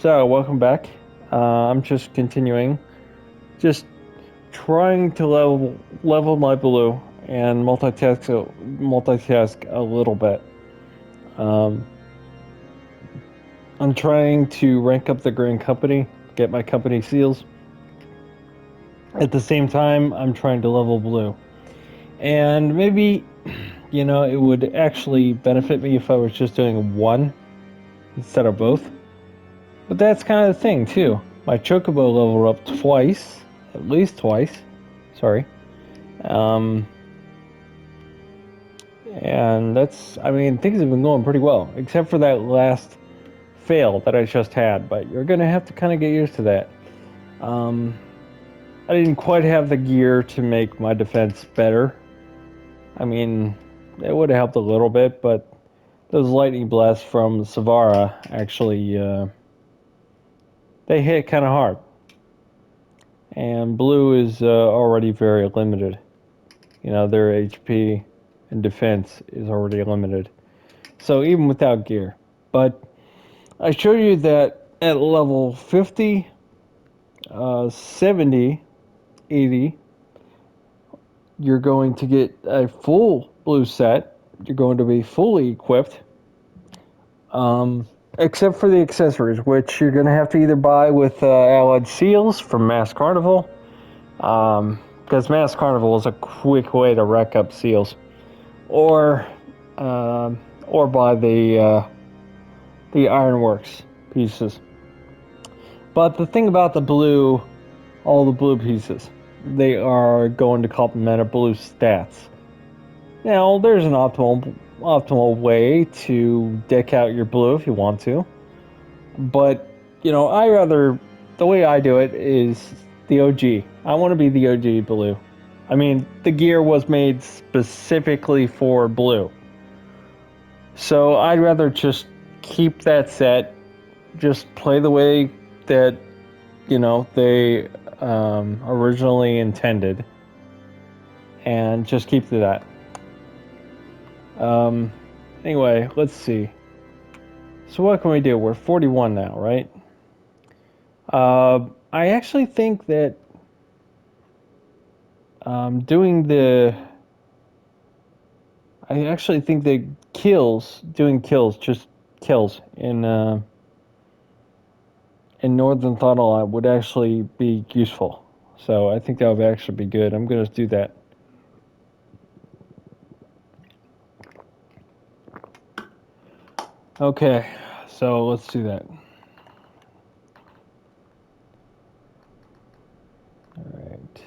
So, welcome back. I'm just continuing, just trying to level my blue and multitask a little bit. Um, I'm trying to rank up the Grand Company, get my company seals. At the same time, I'm trying to level blue, and maybe, it would actually benefit me if I was just doing one instead of both. But that's kind of the thing, too. My Chocobo leveled up twice. At least twice. Sorry. And things have been going pretty well. Except for that last fail that I just had. But you're going to have to kind of get used to that. I didn't quite have the gear to make my defense better. It would have helped a little bit, but those lightning blasts from Savara actually... they hit kind of hard. And blue is already very limited. Their HP and defense is already limited. So even without gear. But I showed you that at level 50, 70, 80, you're going to get a full blue set. You're going to be fully equipped. Except for the accessories, which you're going to have to either buy with allied seals from Mass Carnival, because Mass Carnival is a quick way to rack up seals, or buy the Ironworks pieces. But the thing about all the blue pieces, they are going to complement blue stats. Now, there's an optimal way to deck out your blue if you want to. But, the way I do it is the OG. I want to be the OG blue. The gear was made specifically for blue. So I'd rather just keep that set, just play the way that, they originally intended, and just keep to that. Anyway, let's see. So what can we do? We're 41 now, right? I actually think that doing the doing kills in Northern Thanalan would actually be useful. So I think that would actually be good. I'm going to do that. Okay, so let's do that. Alright.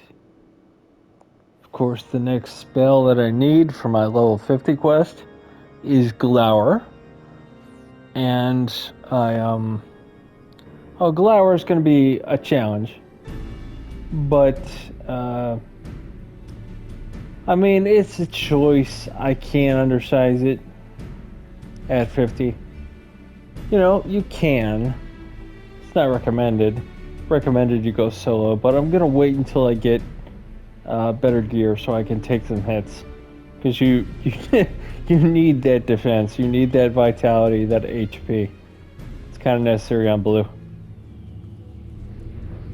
Of course, the next spell that I need for my level 50 quest is Glower. And Glower is going to be a challenge. But, it's a choice. I can't undersize it at 50. You can. It's not recommended. Recommended you go solo, but I'm going to wait until I get better gear so I can take some hits. Because you need that defense. You need that vitality, that HP. It's kind of necessary on blue.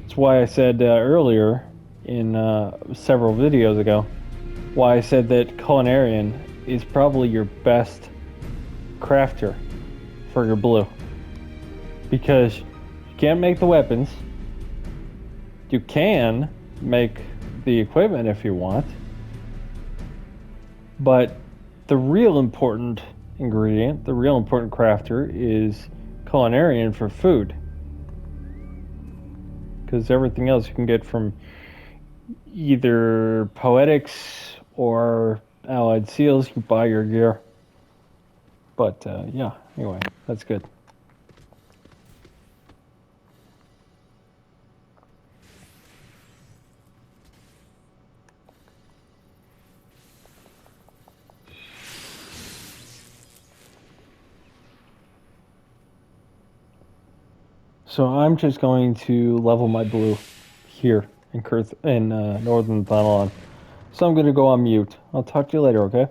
That's why I said earlier in several videos ago, why I said that Culinarian is probably your best crafter for your blue. Because you can't make the weapons. You can make the equipment if you want. But the real important ingredient, the real important crafter is Culinarian for food. Because everything else you can get from either Poetics or Allied Seals. You buy your gear. But, anyway, that's good. So I'm just going to level my blue here in Northern Thanalan. So I'm going to go on mute. I'll talk to you later, okay?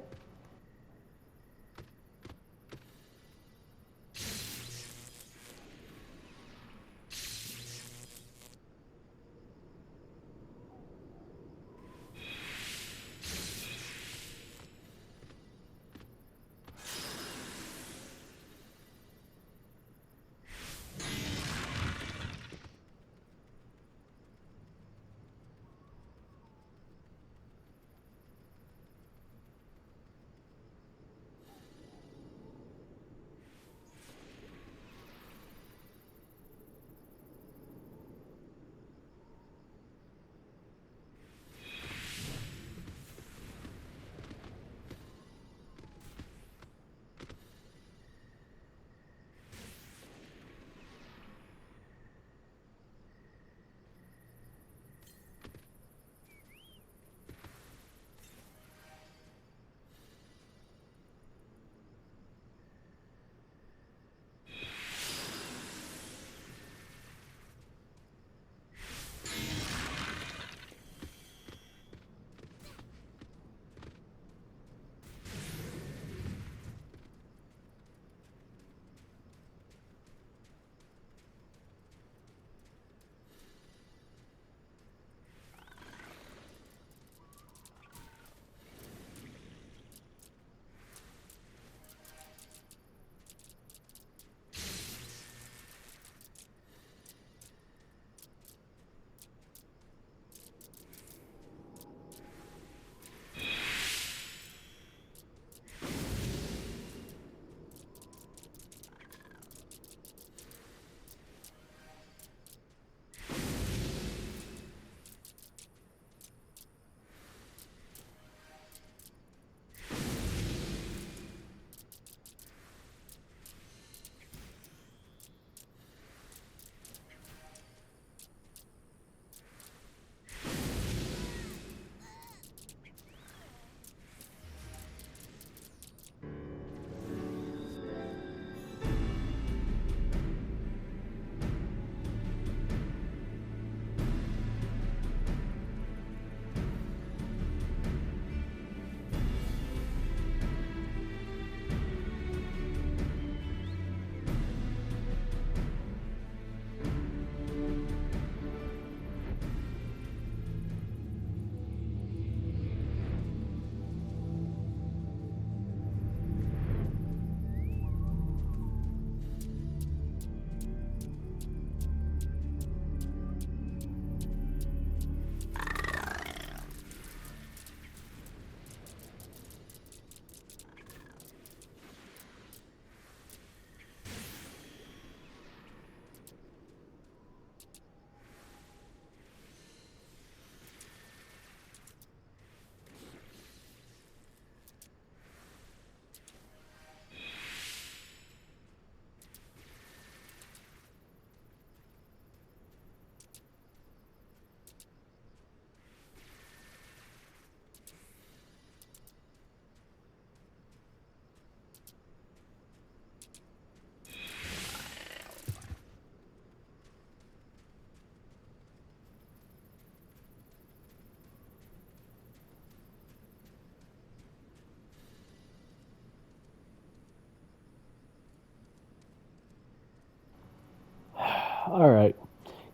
Alright.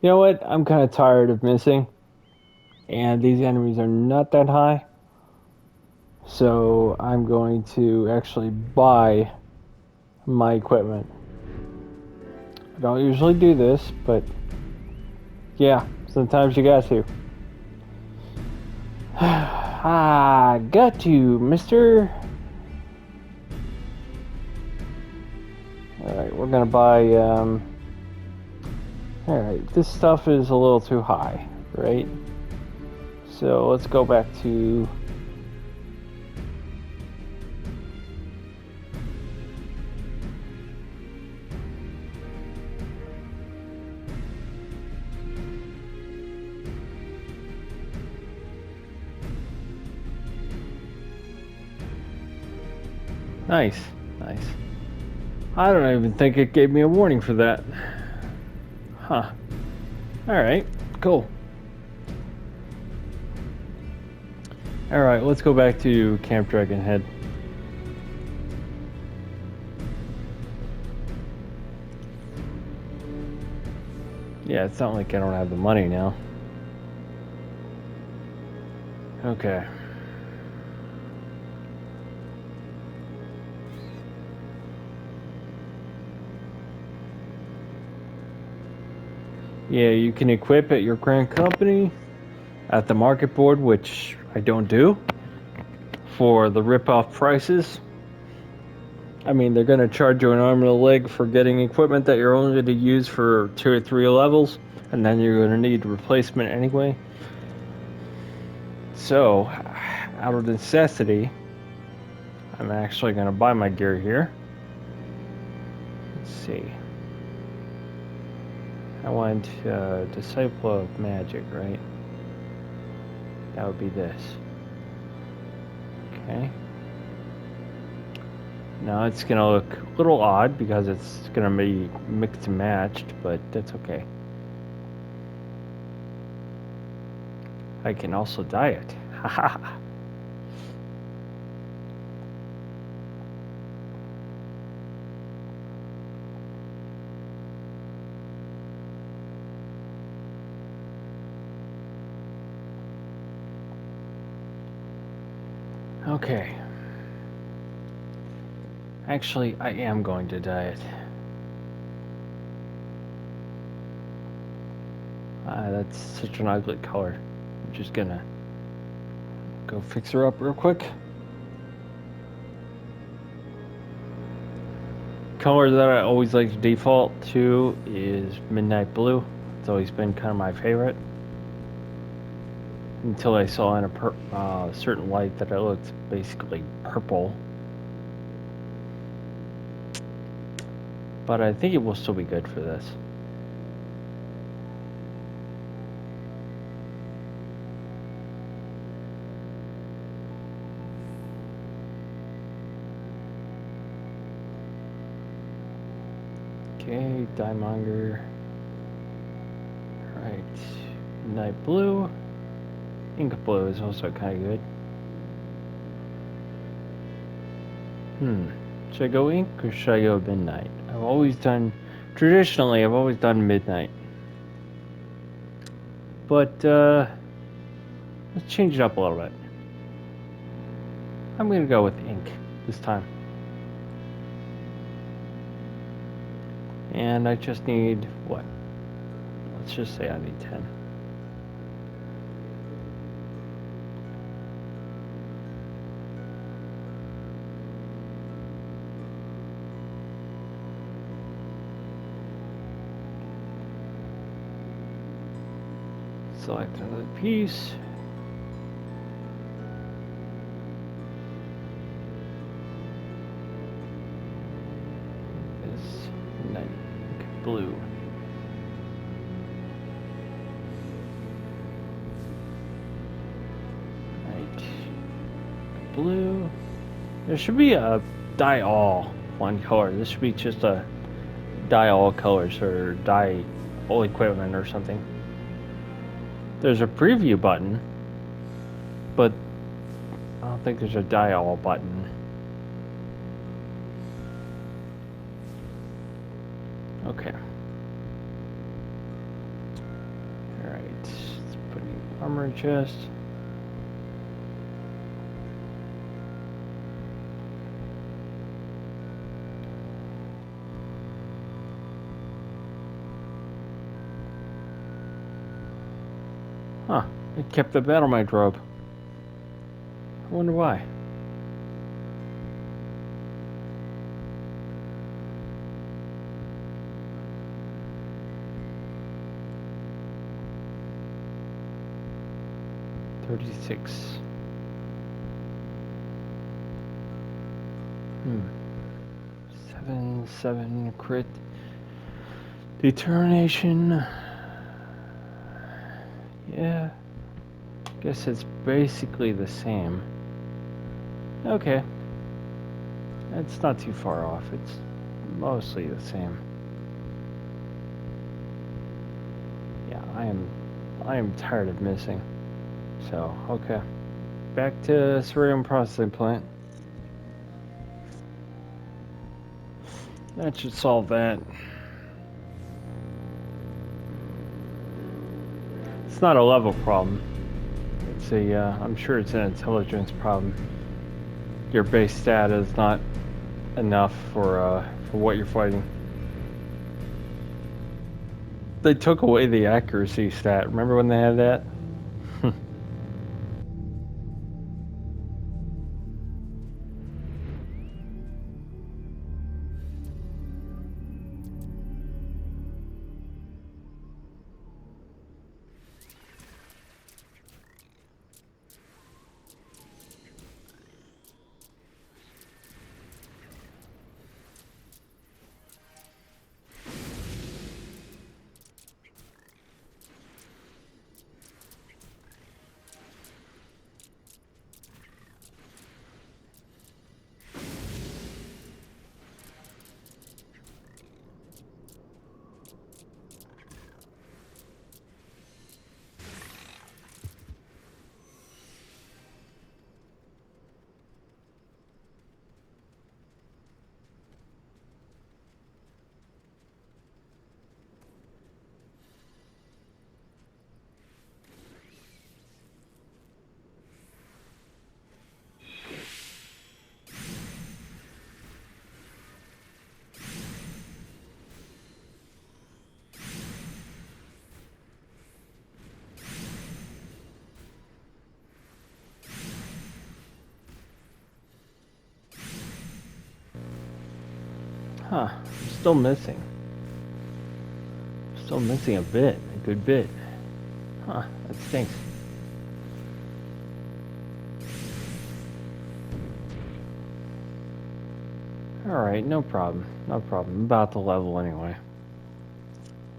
You know what? I'm kind of tired of missing. And these enemies are not that high. So I'm going to actually buy my equipment. I don't usually do this, but yeah, sometimes you got to. Got you, mister. Alright, we're gonna buy, alright, this stuff is a little too high, right? So let's go back to... Nice, nice. I don't even think it gave me a warning for that. Huh. Alright, cool. Alright, let's go back to Camp Dragonhead. Yeah, it's not like I don't have the money now. Okay. Yeah, you can equip at your current company at the market board, which I don't do, for the rip-off prices. I mean, they're going to charge you an arm and a leg for getting equipment that you're only going to use for 2 or 3 levels, and then you're going to need replacement anyway. So, out of necessity, I'm actually going to buy my gear here. Let's see. I want Disciple of Magic, right? That would be this. Okay. Now it's going to look a little odd because it's going to be mixed and matched, but that's okay. I can also dye it. Haha. Okay. Actually, I am going to dye it. That's such an ugly color. I'm just gonna go fix her up real quick. Color that I always like to default to is Midnight Blue. It's always been kind of my favorite. Until I saw in a certain light that it looked basically purple. But I think it will still be good for this. Okay, Dyemonger. Right. Midnight Blue. Ink Blue is also kind of good. Should I go ink or should I go midnight? Traditionally, I've always done midnight. But, let's change it up a little bit. I'm gonna go with ink this time. And I just need, what? Let's just say I need 10. Select another piece. This night blue. Night blue. There should be a dye all one color. This should be just a dye all colors or dye all equipment or something. There's a preview button, but I don't think there's a dye all button. Okay. Armory chest. Huh, it kept the battle mic robe. I wonder why. $36. 7 crit. Determination. Yeah. Guess it's basically the same. Okay. It's not too far off. It's mostly the same. Yeah, I am tired of missing. So, okay. Back to cereal processing plant. That should solve that. It's not a level problem. It's a, I'm sure it's an intelligence problem. Your base stat is not enough for what you're fighting. They took away the accuracy stat. Remember when they had that? Huh, I'm still missing. Still missing a bit, a good bit. Huh, that stinks. Alright, no problem. No problem. I'm about to level anyway.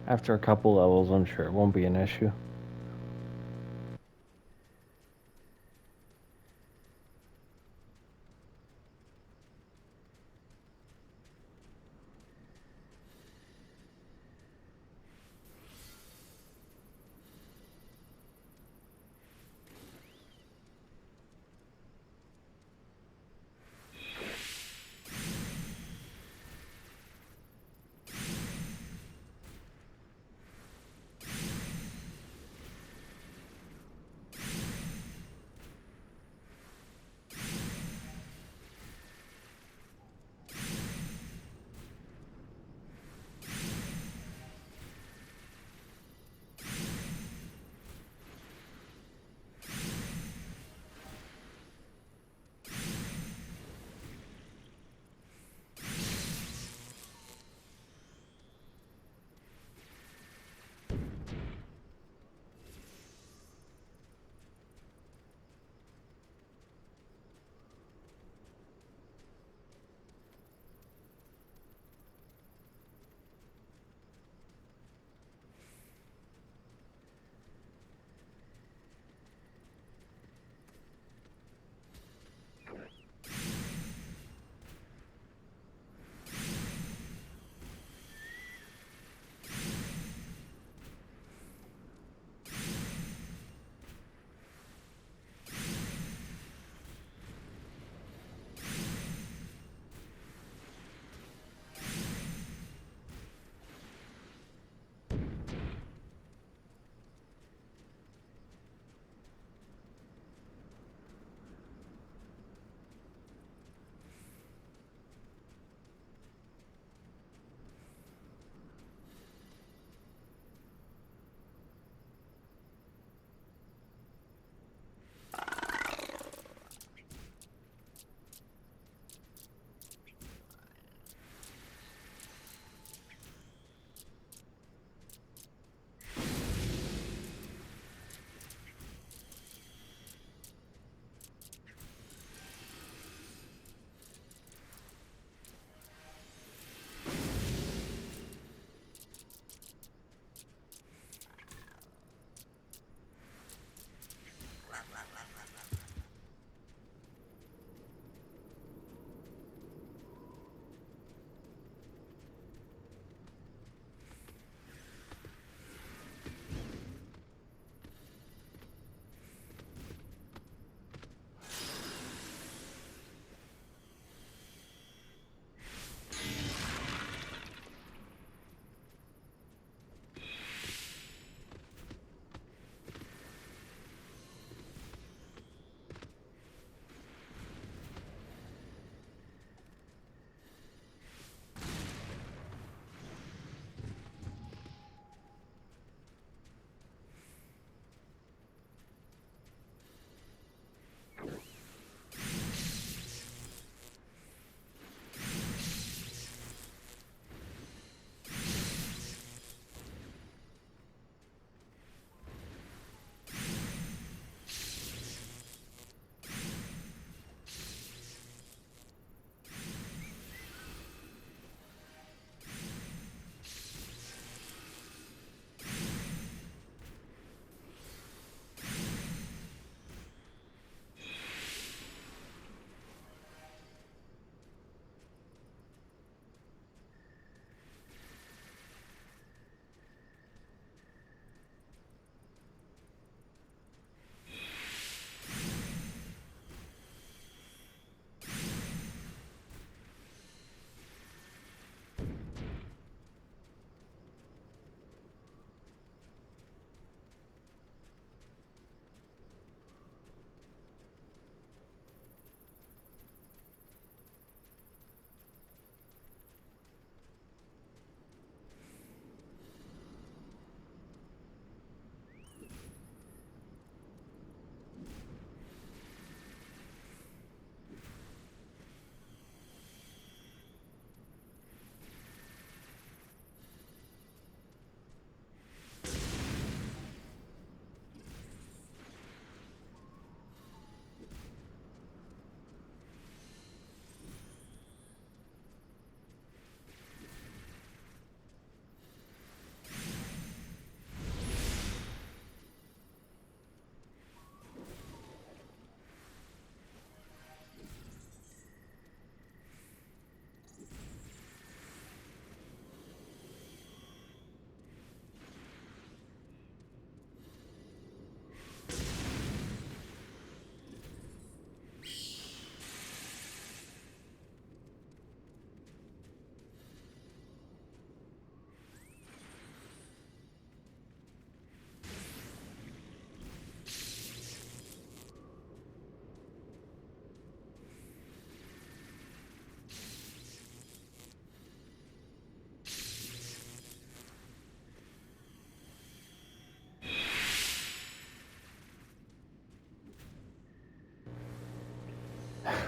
After a couple levels, I'm sure it won't be an issue.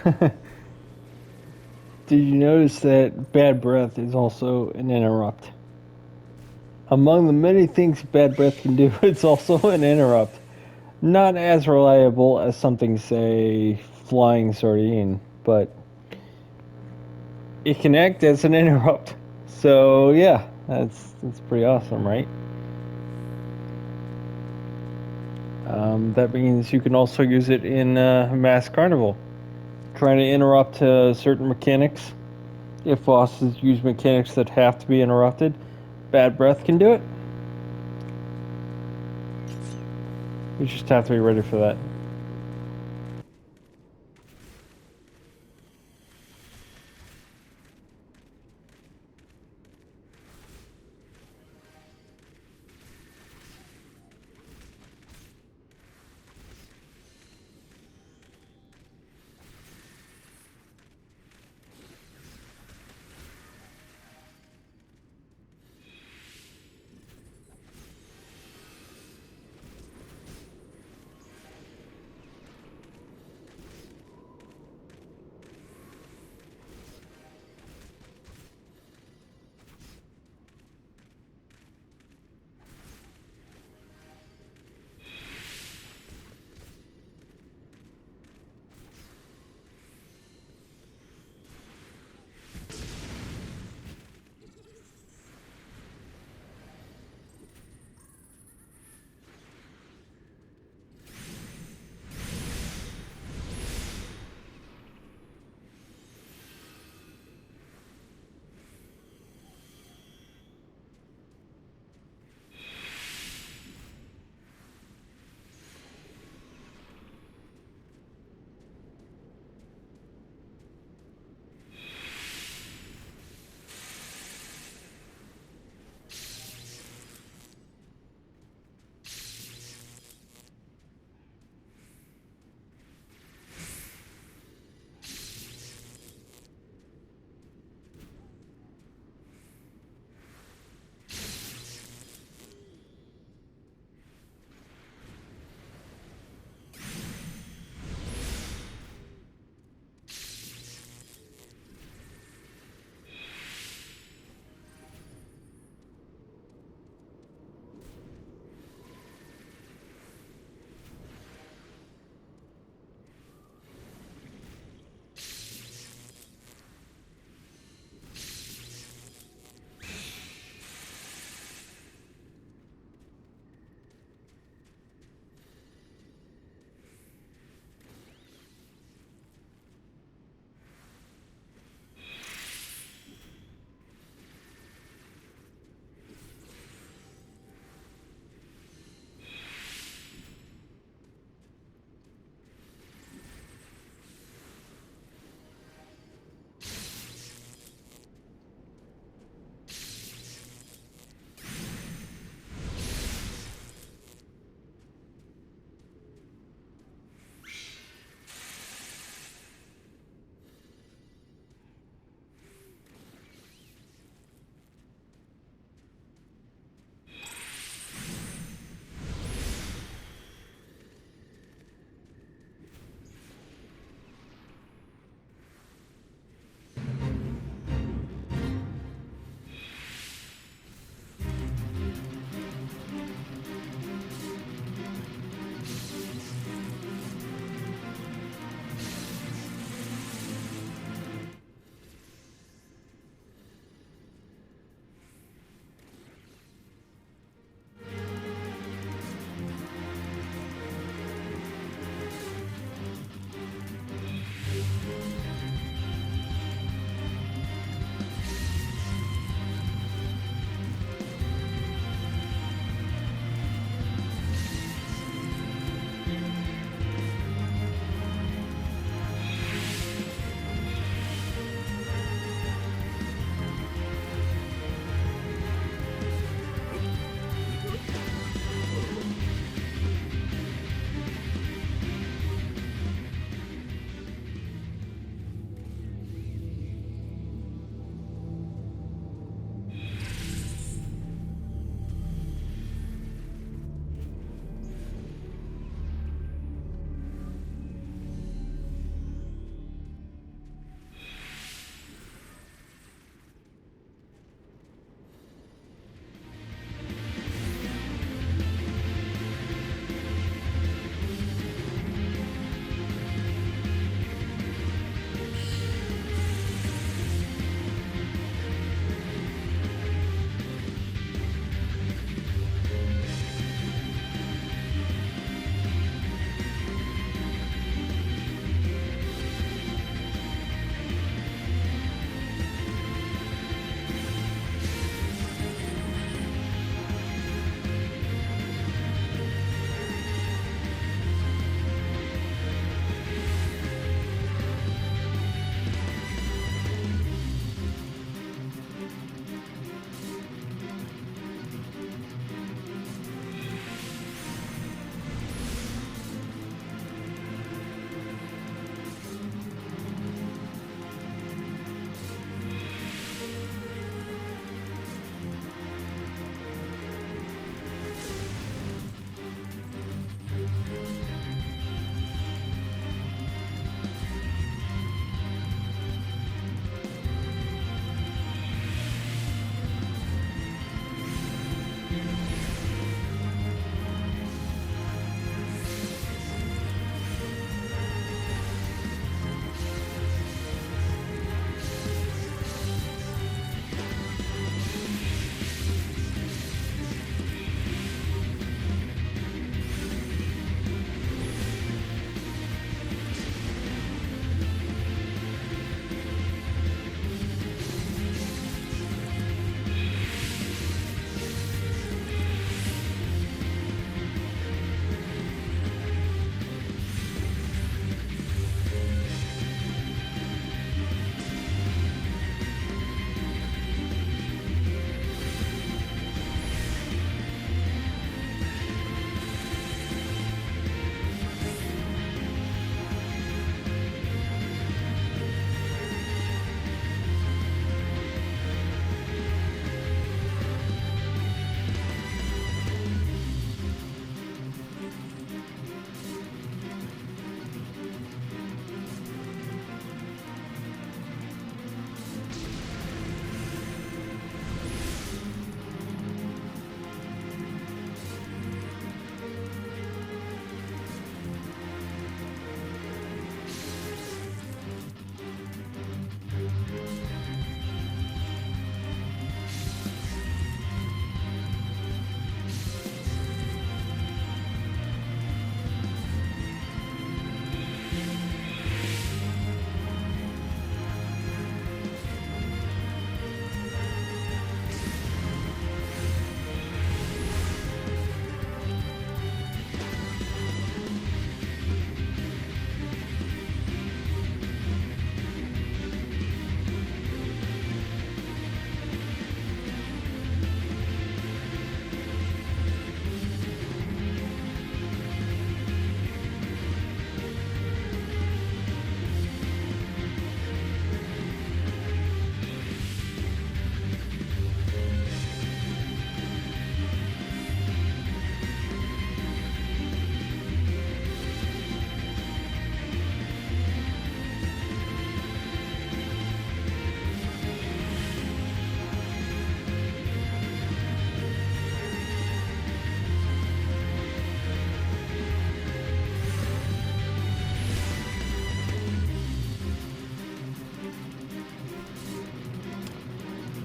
Did you notice that bad breath is also an interrupt? Among the many things bad breath can do, it's also an interrupt. Not as reliable as something, say, flying sardine, but it can act as an interrupt. So yeah, that's pretty awesome, right? That means you can also use it in Mass Carnival, trying to interrupt certain mechanics. If bosses use mechanics that have to be interrupted, bad breath can do it. You just have to be ready for that.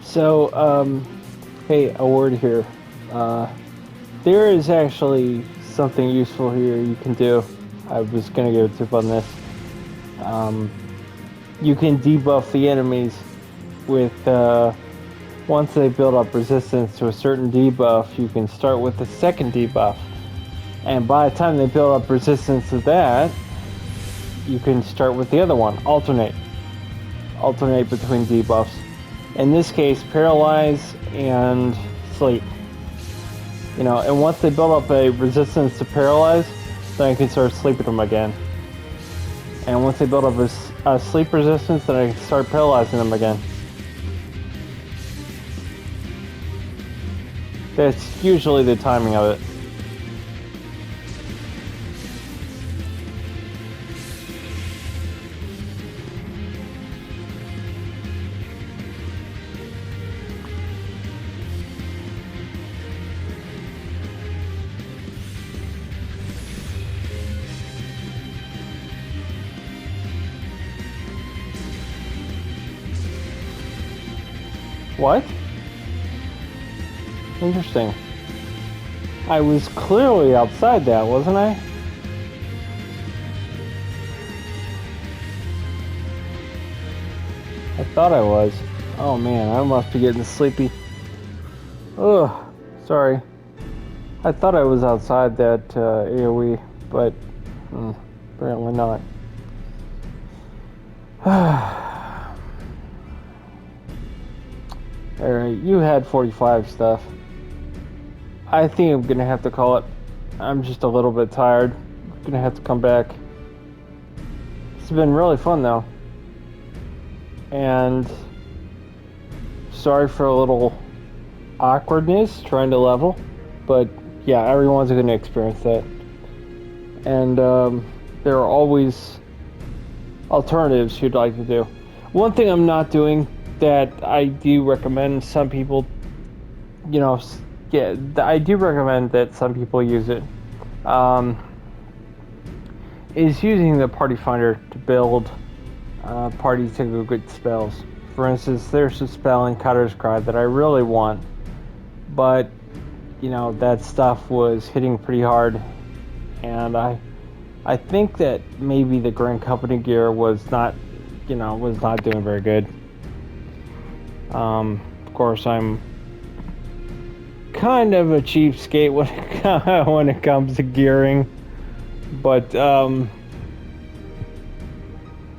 So, hey, a word here. There is actually something useful here you can do. I was gonna give a tip on this. You can debuff the enemies with, once they build up resistance to a certain debuff, you can start with the second debuff. And by the time they build up resistance to that, you can start with the other one. Alternate between debuffs. In this case, paralyze and sleep. You know, and once they build up a resistance to paralyze, then I can start sleeping them again. And once they build up a sleep resistance, then I can start paralyzing them again. That's usually the timing of it. What? Interesting. I was clearly outside that, wasn't I? I thought I was. Oh man, I must be getting sleepy. Ugh, sorry. I thought I was outside that AoE, but apparently not. Alright, you had 45 stuff. I think I'm gonna have to call it. I'm just a little bit tired. I'm gonna have to come back. It's been really fun though. And sorry for a little awkwardness trying to level. But yeah, everyone's gonna experience that. And there are always alternatives you'd like to do. One thing I'm not doing that I do recommend some people, you know, yeah, I do recommend that some people use it, is using the party finder to build parties to go good spells. For instance, there's a spell in Cutter's Cry that I really want, but you know, that stuff was hitting pretty hard, and I think that maybe the Grand Company gear was not doing very good. Of course, I'm kind of a cheapskate when it comes to gearing, but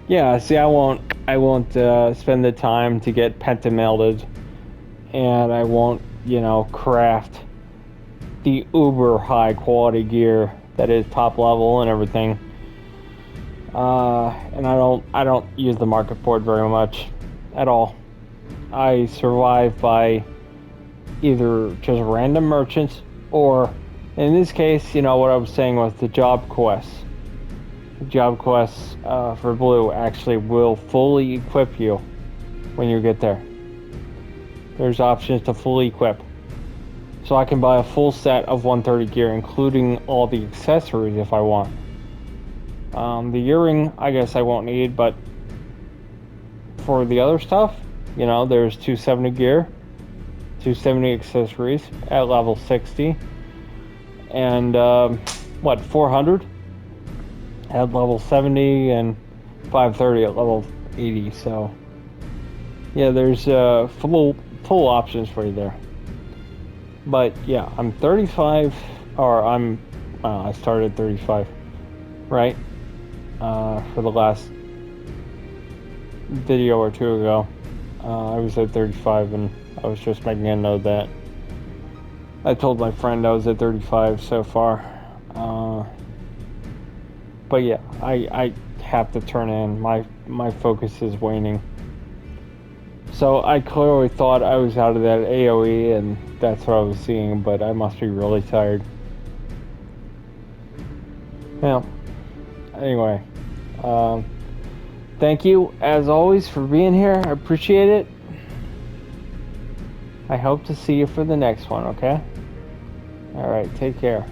yeah. See, I won't spend the time to get pentamelted, and I won't, craft the uber high quality gear that is top level and everything. And I don't use the market for it very much at all. I survive by either just random merchants, or in this case, what I was saying was the job quests. The job quests for blue actually will fully equip you when you get there. There's options to fully equip. So I can buy a full set of 130 gear, including all the accessories if I want. The earring, I guess I won't need, but for the other stuff, there's 270 gear, 270 accessories at level 60, and 400 at level 70, and 530 at level 80. So yeah, there's full options for you there. But yeah, I'm 35, or I started 35, right? For the last video or two ago, I was at 35, and I was just making a note that I told my friend I was at 35 so far. But yeah, I have to turn in. My focus is waning. So I clearly thought I was out of that AoE, and that's what I was seeing, but I must be really tired. Well, anyway, thank you as always for being here. I appreciate it. I hope to see you for the next one, okay? Alright, take care.